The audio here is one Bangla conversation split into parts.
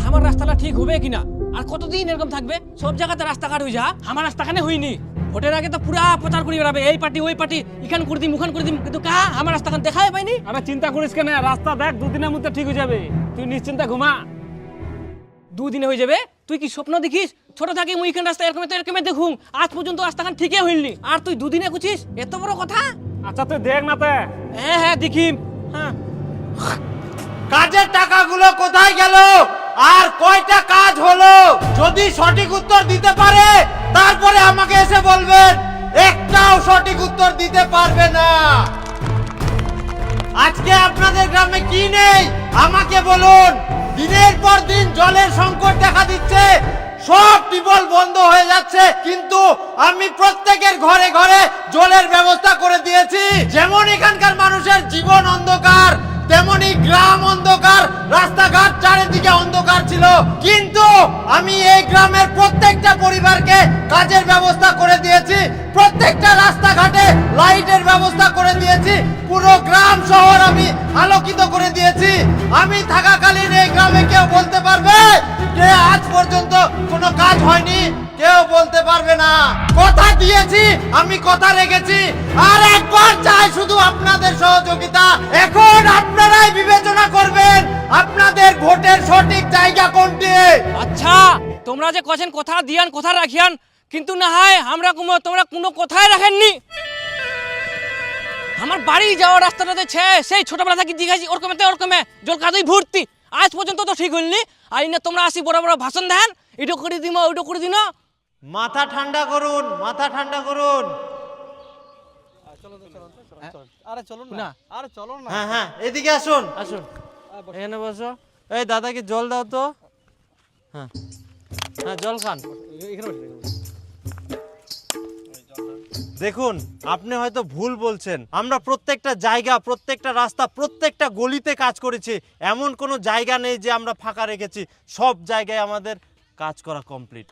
আমার রাস্তাটা ঠিক হবে কিনা, আর কতদিন এরকম থাকবে? সব জায়গাতে রাস্তাঘাট হয়ে যা, আমার রাস্তাখানে হইনি। ভোটের আগে তো পুরা প্রচার করে বেড়াবে, এই পার্টি ওই পার্টি, এখান করে দিম ওখান করে দিম, কিন্তু কা আমার রাস্তাখান দেখাই পাইনি। আরে চিন্তা করিস কেন, রাস্তা দেখ 2 দিনের মধ্যে ঠিক হয়ে যাবে, তুই নিশ্চিন্তে ঘুমা। 2 দিনে হয়ে যাবে? তুই কি স্বপ্ন দেখিস? ছোট থাকি মুই এখান রাস্তা এরকম দেখুম, আজ পর্যন্ত রাস্তাখান ঠিকই হইনি, আর তুই 2 দিনে কুছিস? এত বড় কথা? আচ্ছা তুই দেখ না তে। হ্যাঁ দেখিম। হ্যাঁ, কাজের টাকাগুলো কোথায় গেল আর কয়টা কাজ হলো? যদি সঠিক উত্তর দিতে পারে তারপরে আমাকে এসে বলবেন, একটাও সঠিক উত্তর দিতে পারবে না। আজকে আপনাদের গ্রামে কি নেই আমাকে বলুন। দিনের পর দিন জলের সংকট দেখা দিচ্ছে, সব টিউবওয়েল বন্ধ হয়ে যাচ্ছে, কিন্তু আমি প্রত্যেকের ঘরে ঘরে জলের ব্যবস্থা করে দিয়েছি। যেমন এখানকার মানুষের জীবন অন্ধকার, তেমনি গ্রাম অন্ধকার, রাস্তাঘাট চারিদিকে অন্ধকার ছিল, কিন্তু আমি এই গ্রামের প্রত্যেকটা পরিবারকে কাজের ব্যবস্থা করে দিয়েছি, প্রত্যেকটা রাস্তাঘাটে লাইটের ব্যবস্থা করে দিয়েছি, পুরো গ্রাম শহর আমি আলোকিত করে দিয়েছি। আমি থাকাকালীন এই গ্রামে কেউ বলতে পারবে যে আজ পর্যন্ত কোনো কাজ হয়নি? কেউ বলতে পারবে না। কথা দিয়েছি, আমি কথা রেখেছি, আর একবার চাই শুধু আপনাদের সহযোগিতা। এখন আপনারাই বিবেচনা করবেন আপনাদের ভোটের সঠিক জায়গা কোনটি। আচ্ছা তোমরা যে কছেন কথা দিয়ান কথা রাখিয়ান, কিন্তু না হয় আমরা তোমরা কোনো কথাই রাখেননি। আমার বাড়ি যাওয়ার রাস্তাটাতে সেই ছোটবেলা থেকে দেখাইছি ওরকমে জল কাদুই ভর্তি, আজ পর্যন্ত তো ঠিক হইনি। আর না তোমরা আসি বড় বড় ভাষণ দেন, এটা করে দিম ওইটা করে দিন। মাথা ঠান্ডা করুন, মাথা ঠান্ডা করুন। আরে চলুন না, আরে চলুন না। হ্যাঁ হ্যাঁ, এদিকে আসুন আসুন, এখানে বসো। এই দাদাকে জল দাও তো। হ্যাঁ হ্যাঁ, জল খান। দেখুন, আপনি হয়তো ভুল বলছেন। আমরা প্রত্যেকটা জায়গা, প্রত্যেকটা রাস্তা, প্রত্যেকটা গলিতে কাজ করেছি, এমন কোনো জায়গা নেই যে আমরা ফাঁকা রেখেছি। সব জায়গায় আমাদের কাজ করা কমপ্লিট।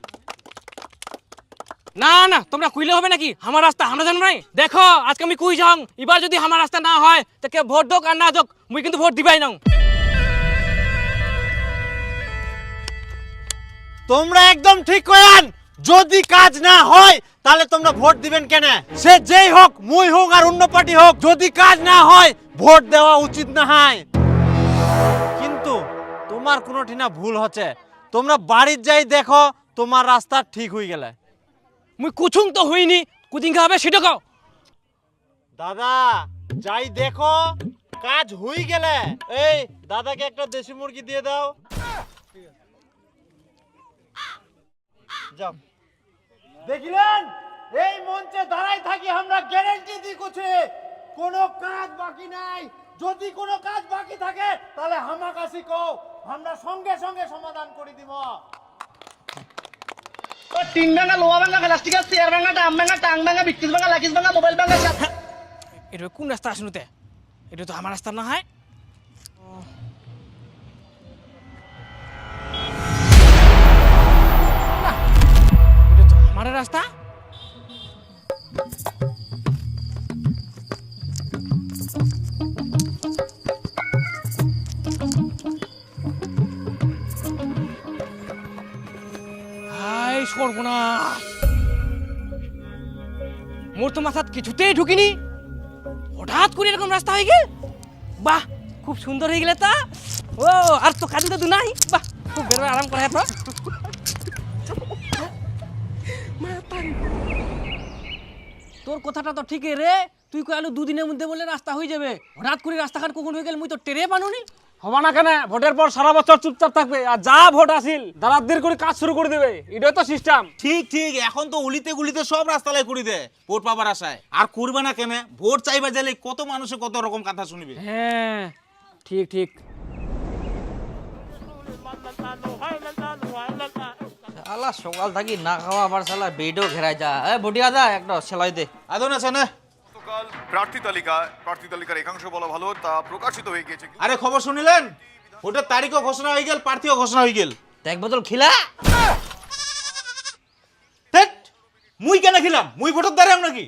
না না তোমরা কইলে হবে নাকি? আমার রাস্তা আমরা জানো নাই। দেখো আজকে আমি কই যাও, এবার যদি আমার রাস্তা না হয় তো কে ভোট দোক আর না দোক, মুই কিন্তু ভোট দিবাই না। তোমরা একদম ঠিক করেন, যদি কাজ না হয় তাহলে তোমরা ভোট দিবেন কেন? সে যেই হোক, মুই হোক আর অন্য পার্টি হোক, যদি কাজ না হয় ভোট দেওয়া উচিত না হয়। কিন্তু তোমার কোনোটি না ভুল হচ্ছে। তোমরা বাড়ির যাই দেখো তোমার রাস্তা ঠিক হয়ে গেলে। মুই কুছুং তো হইনি, কুদিন খাবে সেটা কাও। দাদা যাই দেখো কাজ হয়ে গেলে, এই দাদাকে একটা দেশি মুরগি দিয়ে দাও। যাও। দেখলেন, এই মঞ্চে দাঁড়াই থাকি আমরা গ্যারান্টি দিচ্ছি কোনো কাজ বাকি নাই। যদি কোনো কাজ বাকি থাকে তাহলে হামাকাশি কও, আমরা সঙ্গে সঙ্গে সমাধান করে দিব। টিন ভাঙা, লোহা ভাঙা, প্লাস্টিক, চেয়ার ভাঙা, ডাম ভাঙা, টাং ভাঙা, বিক্রিস ভাঙা, লাকিস ভাঙা, মোবাইল ভাঙা। এটা কোন রাস্তা আসনুতে? এটা তো আমার রাস্তা না হয়। এটা তো আমার রাস্তা। হাই সর্বনাশ, মোর তো মাথাত কিছুতেই ঢুকিনি, হঠাৎ করে এরকম রাস্তা হয়ে গেল। বাহ খুব সুন্দর হয়ে গেলে তা। ও আর তো কাজু তো নাই। বাহ খুব বেরোয় আরাম করে তো। তোর কথাটা তো ঠিকই রে, তুই কইলু 2 দিনের মধ্যে বলে রাস্তা হয়ে যাবে, হঠাৎ করে রাস্তাঘাট কখন হয়ে গেল মুই তো টেরে পানুনি। হবা না কেন? ভোটের পর সারা বছর চুপচাপ থাকবে, আর যা ভোট আসিল দাঁড়াদের করে কাজ শুরু করে দেবে, এটাই তো সিস্টেম। ঠিক ঠিক, এখন তো উলিতে গুলিতে সব রাস্তালাই করে দে ভোট পাবার আশায়। আর করবে না কেন? ভোট চাইবা গেলে কত মানুষে কত রকম কথা শুনবে। হ্যাঁ ঠিক ঠিক। শালা সকাল থাকি না খাওয়া আবার শালা বেডও ঘেরায় যা। বটিয়া দা একটা সেলাই দে। আদন আছে না? গতকাল প্রার্থী তালিকার একাংশ বলা ভালো তা প্রকাশিত হয়ে গিয়েছে। আরে খবর শুনিলেন? ভোটের তারিখও ঘোষণা হয়ে গেল, প্রার্থীও ঘোষণা হয়ে গেল। এক বোতল খিলা। ধ্যাৎ, মুই কেন খিলাম? মুই ভোটের দ্বারে নাকি?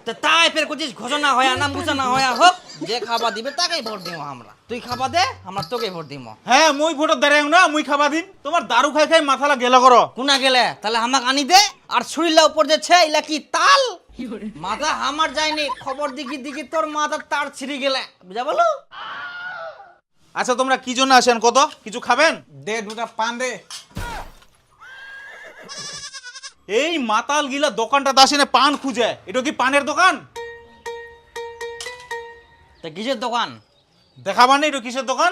তো তাই ফের কুচিস ঘোষণা হয় নাম ঘোষণা হয় হোক যে খাবার দিবে তাকেই ভোট দিব আমরা তুই খাবার দে আমরা তোকে ভোট দিব হ্যাঁ মুই ভোটত দাঁড়াই না মুই খাবা দিন তোমার দারু খাই খাই মাথালা গেল করো কোনা গেলে তাহলে আমাকে আনি দে আর ছুরিলা উপর যে ছে ইলা কি তাল মাথা আমার যায়নি খবর দিকি দিকি তোর মাথা তার ছিঁড়ে গেলে বুঝা বলো আচ্ছা তোমরা কি জন্য আসেন কত কিছু খাবেন দে দুটা পান দে। এই মাতাল গিলা দোকানটা আসেনে পান খুঁজে এটা কি পানের দোকান তা কিসের দোকান দেখাবার নেই এটা কিসের দোকান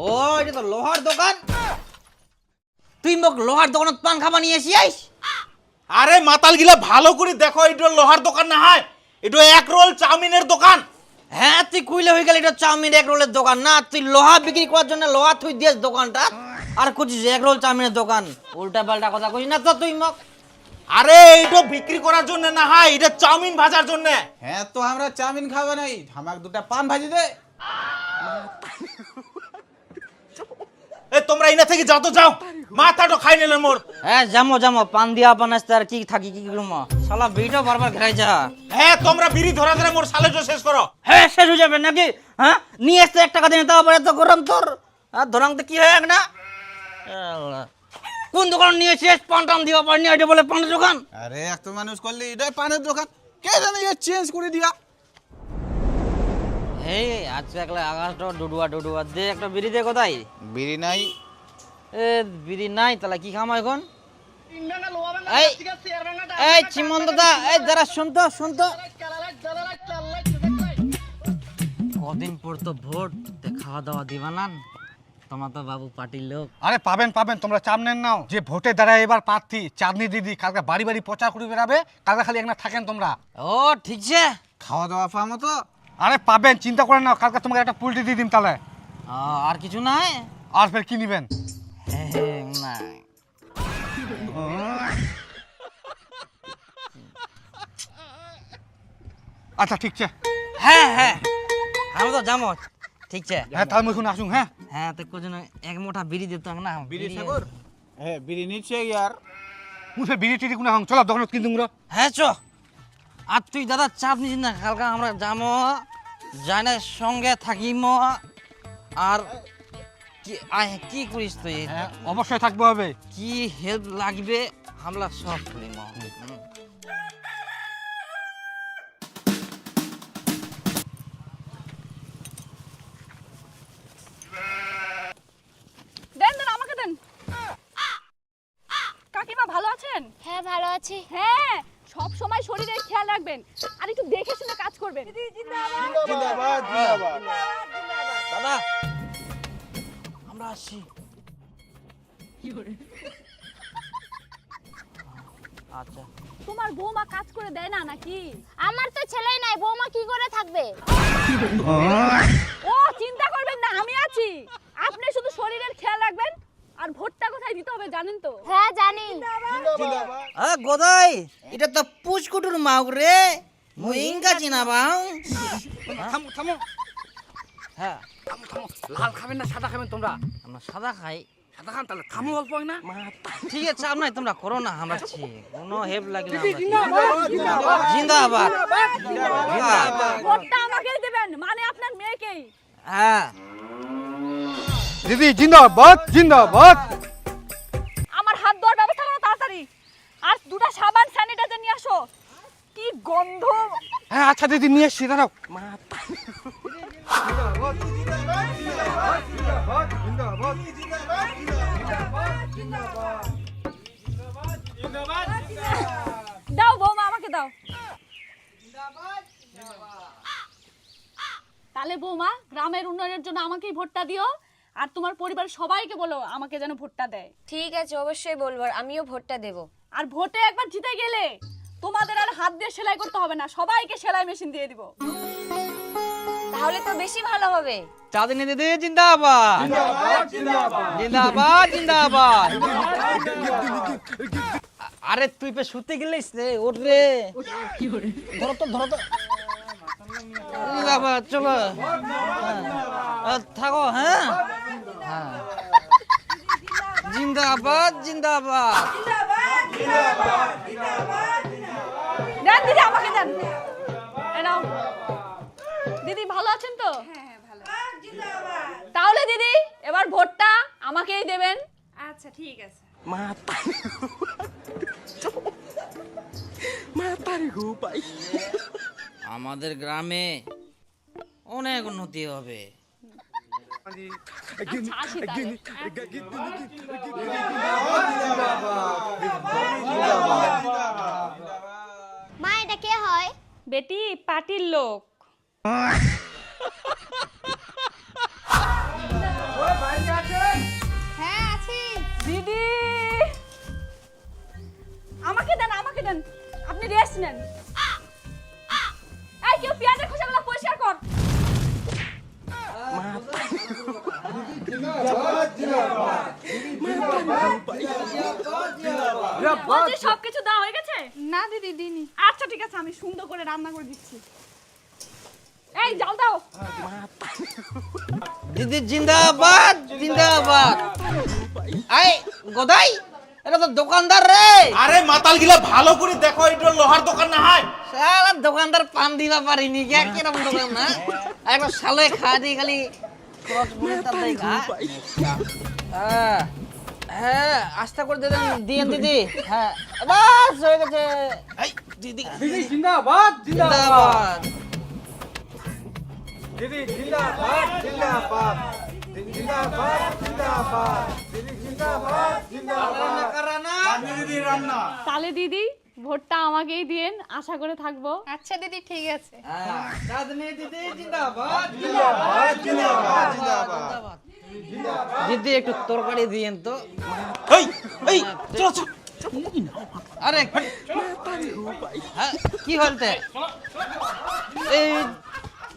ও এটা তো লোহার দোকান তুই মোক লোহার দোকানত পান খাবা নিয়ে আসিস আরে মাতাল গিলা ভালো করে দেখো এটা লোহার দোকান না হয় এটা এক রোল চাউমিনের দোকান হ্যাঁ তুই কইলে হয়ে গেল এটা চাউমিন এক রোলের দোকান না তুই লোহা বিক্রি করার জন্য লোহা তুই দিস দোকানটা আর কুচিস এক রোল চাউমিনের দোকান উল্টা পাল্টা কথা কইস না তো তুই মোক আরে এইটা বিক্রি করার জন্য না হয় এটা চাউমিন ভাজার জন্য হ্যাঁ তো আমরা চাউমিন খাবো নাই আমাকে দুটা পান ভাজি দে। এ তোমরা ইনা থেকে যাও তো যাও মাথাটা খাই নিলেন মোর হ্যাঁ জামো পান দিয়া বানাইতে আর কি থাকি কি করব শালা বিটো বারবার ঘেরাই যা হ্যাঁ তোমরা বিড়ি ধরা ধরে মোর সালেটা শেষ করো হ্যাঁ শেষ হয়ে যাবে নাকি হ্যাঁ নিয়ে আসতে 1 টাকা দিনে তাও পারে তো গরম তোর আর ধরাং তো কি হয় না কোন দোকান নিয়ে এসেছিস পান টান দিবা পারনি এটা বলে পানের দোকান আরে এক তো মানুষ করলি এটাই পানের দোকান কে জানে এ চেঞ্জ করে দিয়া এই আজকে একলা আকাশটা ডুডুয়া দে একটা বিড়ি দে কোথায় বিড়ি নাই এ বিড়ি নাই তাহলে কি খামা এখন তিন ভাঙা লোহা ভাঙা এই ঠিক আছে চেয়ার ভাঙাটা এই চিমন দাদা এই যারা শুন তো কদিন পর তো ভোট খাওয়া দাওয়া দিবা না তোমার তো বাবু পার্টির লোক আরে পাবেন তোমরা চাপ নেন নাও যে ভোটে দাঁড়ায় এবার প্রার্থী চাঁদনি দিদি কালকে বাড়ি বাড়ি প্রচার করে বেড়াবে কালকে খালি একটা থাকেন তোমরা ও ঠিক আছে খাওয়া দাওয়া পাবো তো আরে পাবেন চিন্তা করেন না কালকে তোমাকে একটা পুলটি দিয়ে দিম তাহলে আর কিছু নাই আর ফের কি নিবেন নাই আচ্ছা ঠিক আছে হ্যাঁ আমি তো যাবো ঠিক আছে হ্যাঁ তাহলে এখন আসুন হ্যাঁ হ্যাঁ তো কোজন এক মোটা বিড়ি দিত না বিড়ি সাগর হ্যাঁ বিড়ি নিচ্ছে ইয়ার মুসে বিড়ি টিড়ি কোনো চলো দোকানত কিনতুম হ্যাঁ চ আর তুই দাদা চাপ নিস না কালকে আমরা যাবো জানে সঙ্গে থাকিম আর কি কি করিস তুই হ্যাঁ অবশ্যই থাকবে হবে কি হেল্প লাগবে আমরা সব করিম দেন আমাকে দেন কাকিমা ভালো আছেন হ্যাঁ ভালো আছি। হ্যাঁ সব সময় শরীরের খেয়াল রাখবেন আর একটু দেখে শুনে কাজ করবেন দাদা আমরা আসছি আচ্ছা তোমার বৌমা কাজ করে দেয় না নাকি আমার তো ছেলেই নাই, বৌমা কি করে থাকবে? ও চিন্তা করবেন না আমি আছি আপনি শুধু শরীরের খেয়াল রাখবেন আর ভোটটা কোথায় দিতে হবে জানেন তো হ্যাঁ জানি। গোদাই এটা তো পুচকুটুর মাউক রে মুই ইনকা চিনা বাউ থামো হ্যাঁ লাল খাবেন না সাদা খাবেন তোমরা আমরা সাদা খাই সাদা খান তাহলে থামো অল্প না ঠিক আছে চাপ নাই তোমরা করো না আমরা ছি কোনো হেল্প লাগে না জিন্দাবাদ ভোটটা আমাকেই দেবেন মানে আপনার মেয়েকেই হ্যাঁ দিদি জিন্দাবাদ আমার হাত ধোয়ার ব্যবস্থা করো তাড়াতাড়ি আর দুটো সাবান স্যানিটাইজার নিয়ে আসো কি গন্ধ হ্যাঁ আচ্ছা দিদি নিয়ে এসছি দাঁড়াও দাও বৌমা আমাকে দাও তাহলে বৌমা গ্রামের উন্নয়নের জন্য আমাকেই ভোটটা দিও আর তোমার পরিবার সবাইকে বলো আমাকে যেন ভোটটা দেয় ঠিক আছে অবশ্যই বলবো, আমিও ভোটটা দেব। আর ভোটে একবার জিতে গেলে তোমাদের আর হাত দিয়ে সেলাই করতে হবে না, সবাইকে সেলাই মেশিন দিয়ে দিব। তাহলে তো বেশি ভালো হবে। চাঁদনি দিদি জিন্দাবাদ জিন্দাবাদ আরে তুই পে শুতে গেলিস রে ওঠ রে ধরো তো জিন্দাবাদ চলো থাকো হ্যাঁ জিন্দাবাদ দেন দিদি, আমাকে দেন। এই নাও। দিদি ভালো আছেন তো? তাহলে দিদি এবার ভোটটা আমাকেই দেবেন। আচ্ছা ঠিক আছে। আমাদের গ্রামে অনেক উন্নতি হবে। আসি তাহলে। মা এটা কে হয়? বেটি পার্টির লোক। হ্যাঁ আছি। দিদি আমাকে দেন, আমাকে দেন। আপনি রেস্ট নেন। এই কেউ পেঁয়াজের খোসাগুলো পরিষ্কার কর। বলছি সবকিছু দেওয়া হয়ে গেছে? না দিদি দিনি। আচ্ছা ঠিক আছে, আমি সুন্দর করে রান্না করে দিচ্ছি। এই জাল দাও। দিদি জিন্দাবাদ জিন্দাবাদ। আই গদাই, এটা তো দোকানদার রে। আরে মাতাল গিলা ভালো করে দেখো, এটা লোহার দোকান না হয়। সারা দোকানদার পান দিবা পারিনি কে, কিরকম দোকান না? একটা শালে খা দি খালি খরচ মনটা দেই খা। হ্যাঁ আস্তে করে দেন দিয়েন দিদি। হ্যাঁ বাস হয়ে গেছে। এই দিদি দিদি জিন্দাবাদ জিন্দাবাদ। দিদি জিন্দাবাদ জিন্দাবাদ দিদি জিন্দাবাদ জিন্দাবাদ দিদি জিন্দাবাদ জিন্দাবাদ দিদি রান্না। তাহলে দিদি ভোটটা আমাকেই দিয়েন, আশা করে থাকবো। আচ্ছা দিদি ঠিক আছে। চাঁদনি দিদি জিন্দাবাদ জিন্দাবাদ জিন্দাবাদ জিন্দাবাদ দিদি একটু তরকারি দিয়েন তো। এই এই চলো চলো। আরে হ্যাঁ, কি হলতে এই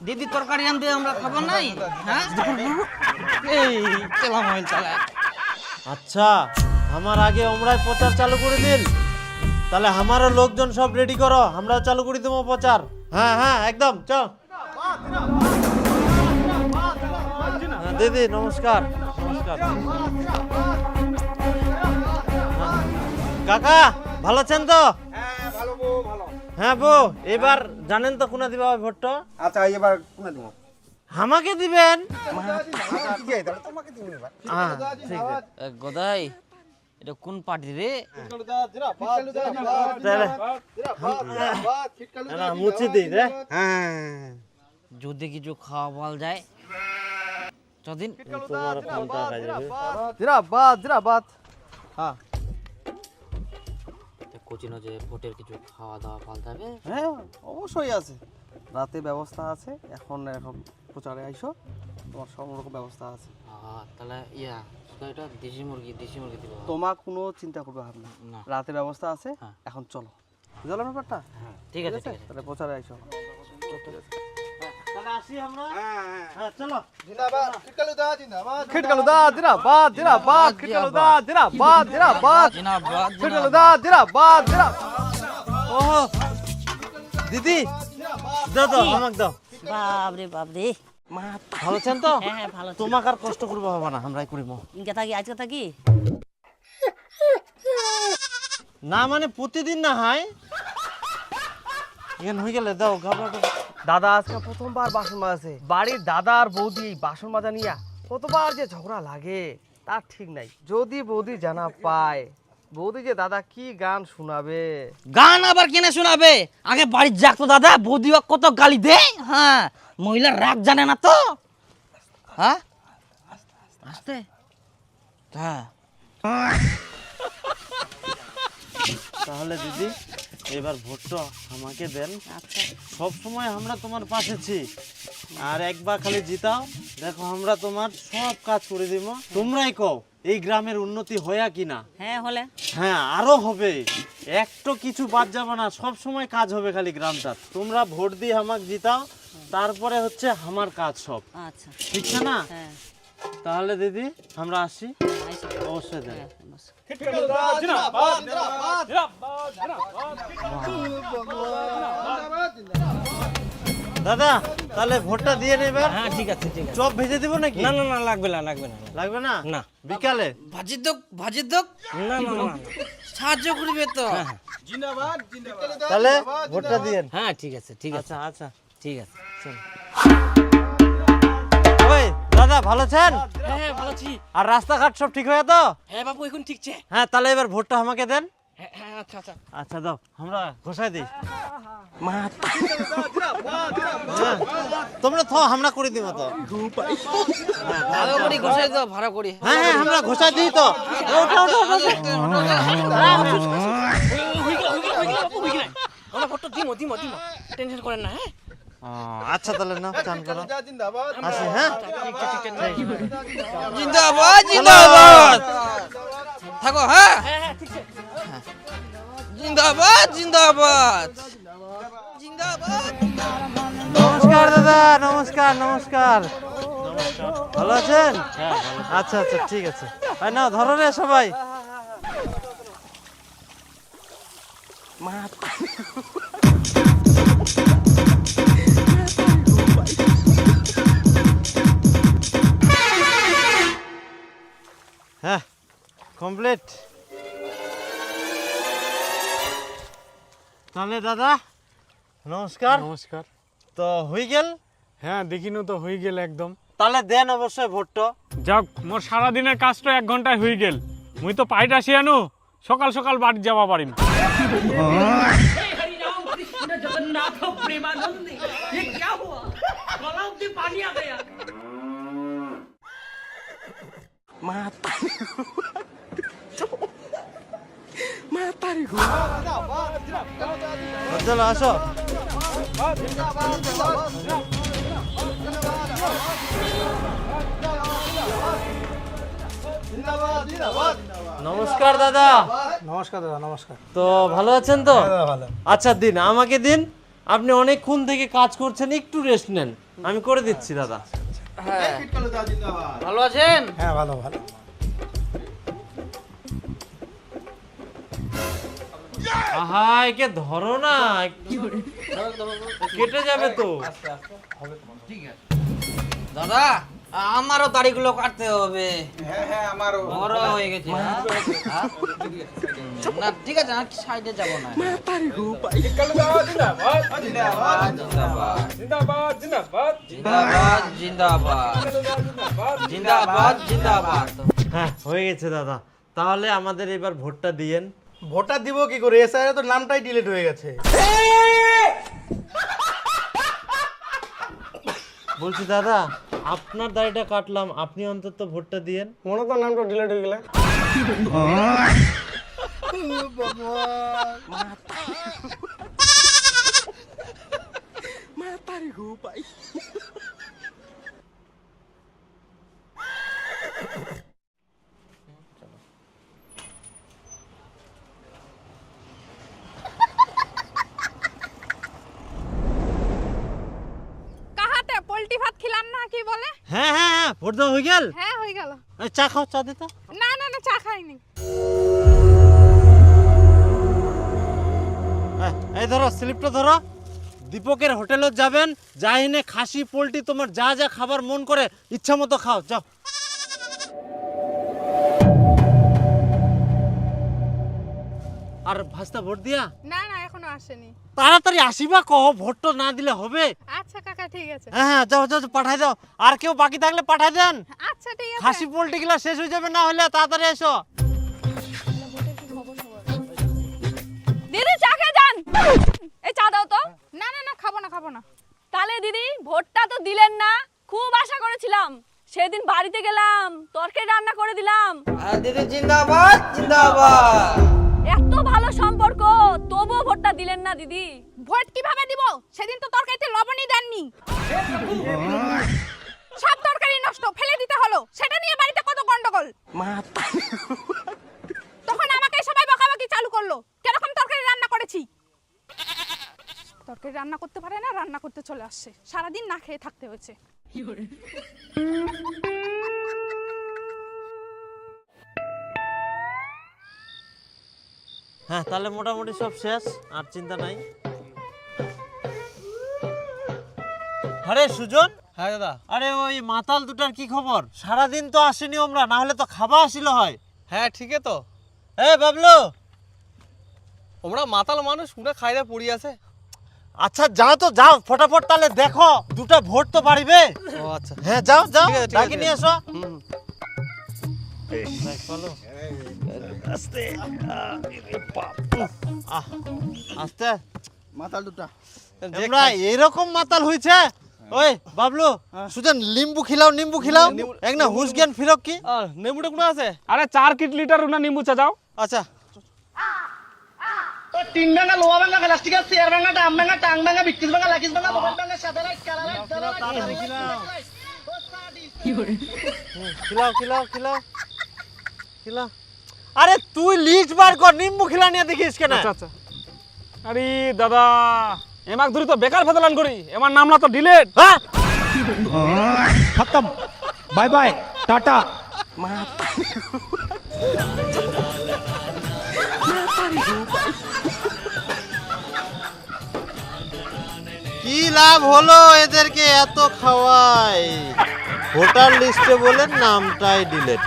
দিদি তরকারি আনতে আমরা খাবার নাই? হ্যাঁ এই চালা মোবাইল চালা। আচ্ছা আমার আগে আমরাই প্রচার চালু করে দিল, তাহলে আমারও লোকজন সব রেডি করো, আমরাও চালু করে দেবো প্রচার। হ্যাঁ হ্যাঁ একদম চল। হ্যাঁ, দিদি নমস্কার। নমস্কার কাকা, ভালো আছেন তো? হ্যাঁ বউ, এবার জানেন তো কোনা দিবা ভোটটা? আচ্ছা এবার কোনে দেব? আমাকে দিবেন। গদাই এটা কোন পার্টি রে? মুছে দিই রে। যদি কিছু খাওয়া বল যায় যদিন তোমার কোনটা কাজে যাবে? জিরাবাদ জিরাবাদ। হ্যাঁ কোচিনো যে ভোটের কিছু খাওয়া দাওয়া পাল্টাবে। হ্যাঁ অবশ্যই আছে, রাতে ব্যবস্থা আছে। এখন প্রচারে আইসো, তোমার সব রকম ব্যবস্থা আছে। তাহলে ইয়া এটা দেশি মুরগি দিব। তোমার কোনো চিন্তা করবে হবে না, না। রাতে ব্যবস্থা আছে। হ্যাঁ। এখন চলো, বুঝলো ব্যাপারটা? ঠিক আছে ঠিক আছে। তাহলে প্রচারে আইসো। তাহলে আসি আমরা। হ্যাঁ চলো। জিন্দাবাদ খিটকালুদা জিন্দাবাদ খিটকালুদা জিন্দাবাদ জিন্দাবাদ খিটকালুদা জিন্দাবাদ জিন্দাবাদ জিন্দাবাদ খিটকালুদা জিন্দাবাদ জিন্দাবাদ। ওহো দিদি দাও দাও আমাকে দাও। বাপরে বাপরে। ভালো আছেন তো? হ্যাঁ ভালো আছি। তোমাকে আর কষ্ট করবো হবে না, আমরাই করিব। ইনকে থাকি আজকে থাকি। না মানে প্রতিদিন না হয় এখান হয়ে গেলে দাও ঘাবড়াটা। দাদা আজকে প্রথমবার বাসন মাজাছে। বাড়ির দাদা আর বৌদি এই বাসন মাজা নিয়া কতবার যে ঝগড়া লাগে তার ঠিক নাই। যদি বৌদি জানা পায়, বৌদি যে দাদা কি গান শোনাবে। গান আবার কেনে শোনাবে? আগে বাড়ি যাক তো দাদা, বৌদি কত গালি দে। হ্যাঁ মহিলার রাগ জানে না তো। হ্যাঁ আস্তে হ্যাঁ। তাহলে দিদি এবার ভোটটা আমাকে দেন। আচ্ছা সব সময় আমরা তোমার পাশে আছি, আর একবার খালি জিতাও, দেখো আমরা তোমার সব কাজ করে দিব। তোমরাই কও এই গ্রামের উন্নতি হয়া কিনা? হ্যাঁ হলে। হ্যাঁ আরো হবে, একটু কিছু বাদ যাবে না, সব সময় কাজ হবে খালি গ্রামটা। তোমরা ভোট দিয়ে আমাকে জিতাও, তারপরে হচ্ছে আমার কাজ সব। আচ্ছা ঠিক আছে না? হ্যাঁ তাহলে দিদি আমরা আসি। আইসো। অবশ্যই দেন। হ্যাঁ, বস। দাদা তাহলে ভোটটা দিয়ে নেবেন। হ্যাঁ ঠিক আছে ঠিক আছে। চপ ভেজে দিব নাকি? না না না লাগবে না লাগবে না লাগবে না? না। বিকালে? ভাজির দোক না না না সাহায্য করবে তো। তাহলে ভোটটা দিয়েন। হ্যাঁ ঠিক আছে ঠিক আছে আচ্ছা আচ্ছা ঠিক আছে চল। ওই দাদা ভালো আছেন? হ্যাঁ হ্যাঁ ভালো আছি। আর রাস্তাঘাট সব ঠিক হয়ে তো? হ্যাঁ বাবু এখন ঠিক আছে। হ্যাঁ তাহলে এবার ভোটটা আমাকে দেন। হ্যাঁ হ্যাঁ আচ্ছা আচ্ছা। আচ্ছা দাও, আমরা ঘোষাই দিই। হ্যাঁ, তোমরা তো আমরা করে দিব তো। ভালো করে ঘষাই দাও ভালো করে। হ্যাঁ হ্যাঁ আমরা ঘোষাই দিই তো। ওঠো ওঠো ওঠো। আমরা ফটো দিমো দিমো দিমো টেনশন করেন না। হ্যাঁ আচ্ছা তাহলে না চান করো। আসি হ্যাঁ। জিন্দাবাদ জিন্দাবাদ থাকো। হ্যাঁ জিন্দাবাদ জিন্দাবাদ জিন্দাবাদ। নমস্কার দাদা, নমস্কার নমস্কার। ভালো আছেন? আচ্ছা আচ্ছা ঠিক আছে। ভাই নাও ধরো রে সবাই। হ্যাঁ কমপ্লিট। তাহলে দাদা নমস্কার। নমস্কার। তো হয়ে গেল? হ্যাঁ দেখিনু তো হয়ে গেল একদম। তাহলে দেন অবশ্যই ভোটটা। যাক মোর সারা দিনের কাজটা 1 ঘন্টায় হয়ে গেল। মুই তো পাইট আসি আনু, সকাল সকাল বাড়ি যাওয়া পারিম। जगन्नाथ प्रेमानंद ये क्या हुआ? गला में पानी आ गया। চলো আসো। নমস্কার দাদা। নমস্কার দাদা নমস্কার। তো ভালো আছেন তো? আচ্ছা দিন, আমাকে দিন। আপনি অনেকক্ষণ থেকে কাজ করছেন, একটু রেস্ট নেন, আমি করে দিচ্ছি দাদা। হ্যাঁ ভালো আছেন? হ্যাঁ ভালো ভালো। আহা একে ধরো না, কেটে যাবে তো। দাদা আমারও দাড়িগুলো কাটতে হবে। হ্যাঁ আমারও বড় হয়ে গেছে। না ঠিক আছে না সাইডে যাব না। জিন্দাবাদ জিন্দাবাদ। হ্যাঁ হয়ে গেছে দাদা। তাহলে আমাদের এবার ভোটটা দিয়েন। ভোটটা দিব কি করে? এসআইআর তো নামটাই ডিলিট হয়ে গেছে। বলছি দাদা, আপনার দাড়িটা কাটলাম, আপনি অন্তত ভোটটা দিয়েন। মনে তো নামটা ডিলিট হয়ে গেলে। কাহাতে পোল্ট্রি ভাত খিলাম না কি বলে? হ্যাঁ হ্যাঁ হ্যাঁ ভোট দেওয়া হয়ে গেল। হ্যাঁ হয়ে গেল। চা খাও, চা দিতে। না না না চা খাইনি। এই ধরো স্লিপটা ধরো। দীপকের হোটেলে যাবেন, যাইনে খাসি পোল্ট্রি তোমার যা যা খাবার মন করে ইচ্ছা মতো খাও, যাও। আর ভাস্তা ভোট দিয়া? না না এখনো আসেনি। তাড়াতাড়ি আসিবা, কহ ভোটটা না দিলে হবে। আচ্ছা কাকা ঠিক আছে। হ্যাঁ হ্যাঁ যাও যাও পাঠাই দাও। আর কেউ বাকি থাকলে পাঠাই দেন। আচ্ছা ঠিক আছে। খাসি পোল্ট্রি গুলা শেষ হয়ে যাবে, না হলে তাড়াতাড়ি এসো। দিদি চা খেয়ে যান। এই চা দাও তো। না না না খাবো না খাবো না। তাহলে দিদি ভোটটা তো দিলেন না, খুব আশা করেছিলাম। সেদিন বাড়িতে গেলাম, তরকারি রান্না করে দিলাম। দিদি জিন্দাবাদ জিন্দাবাদ। এত ভালো সম্পর্ক, তবুও ভোটটা দিলেন না দিদি। ভোট কিভাবে দিব? সেদিন তো তরকারিতে লবণই দেননি। সব তরকারি নষ্ট, ফেলে দিতে হলো। সেটা নিয়ে বাড়িতে কত গন্ডগোল। তখন আমাকে সবাই বকাবকি চালু করলো, কিরকম তরকারি রান্না করেছি। তরকারি রান্না করতে পারে না, রান্না করতে চলে আসছে। সারাদিন না খেয়ে থাকতে হয়েছে। হ্যাঁ তাহলে মোটামুটি সব শেষ, আর চিন্তা নাই। আরে সুজন, হ্যাঁ দাদা। আরে ওই মাতাল দুটার কি খবর? সারাদিন তো আসেনি আমরা, না হলে তো খাবা আসিল হয়। হ্যাঁ ঠিকই তো। এ বাবলু, ওমরা মাতাল মানুষ পুরা খাইতে পড়ি আছে। আচ্ছা যাও তো যাও, ফটাফট তাহলে দেখো দুটা ভোট তো পারিবে। ও আচ্ছা। হ্যাঁ যাও যাও, ঠিক আছে, ঠিক ডাকি আছে। নিয়ে এসো। আস্তে মাতাল দুটা আমরা এরকম মাতাল হইছে। ওই বাবলু, সুজন লিম্বু খিলাও, নিম্বু খিলাও, এক না হুশ জ্ঞান ফিরক কি। আর নেমুটা কোন আছে? আরে 4 কিট লিটার উনা নিম্বু চা যাও। আচ্ছা তিন ভাঙা লোহা ভাঙা প্লাস্টিকের চেয়ার ভাঙা ডাম ভাঙা টাং ভাঙা বিক্রিস ভাঙা লাকিস ভাঙা মোবাইল ভাঙা সাদা লাইট কালা লাইট সাদা লাইট খিলাও খিলাও খিলাও খিলাও। আরে তুই লিস্ট বার কর, নিম্বু খিলা নিয়ে দেখিস কেন? আচ্ছা আচ্ছা। আরে দাদা, এমাক ধরি তো বেকার ফেদলান করি, এমার নামলা তো ডিলেট। হ্যাঁ খতম, বাই বাই, টাটা। কি লাভ হলো এদেরকে এত খাওয়াই? ভোটার লিস্টে বলে নামটাই ডিলেট।